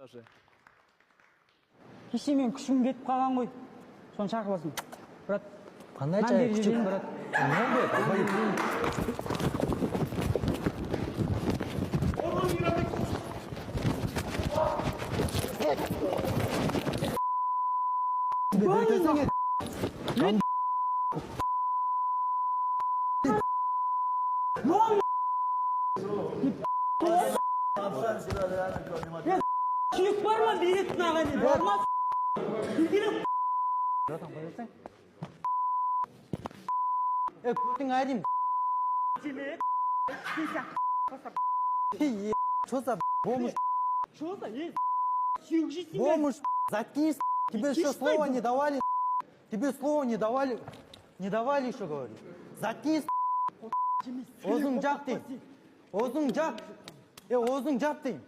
Даже. Кеше мен күшім кетіп қалған ғой. Соны шақырасың. Брат. Қандай чай күшік? брат. Күйік бар ма? Беретін ағайын. Бармас. Келгенім. Братан, қойсаң? Күттің айдым. Тебе. Чоса, бомж. Что-то есть. Сюжи себя. Бомж, заткнись. Тебе еще слова не давали. Тебе слова не давали. Не давали еще говорить. Заткнись. Озың жап дейм. Озың жап. Озың жап дейм.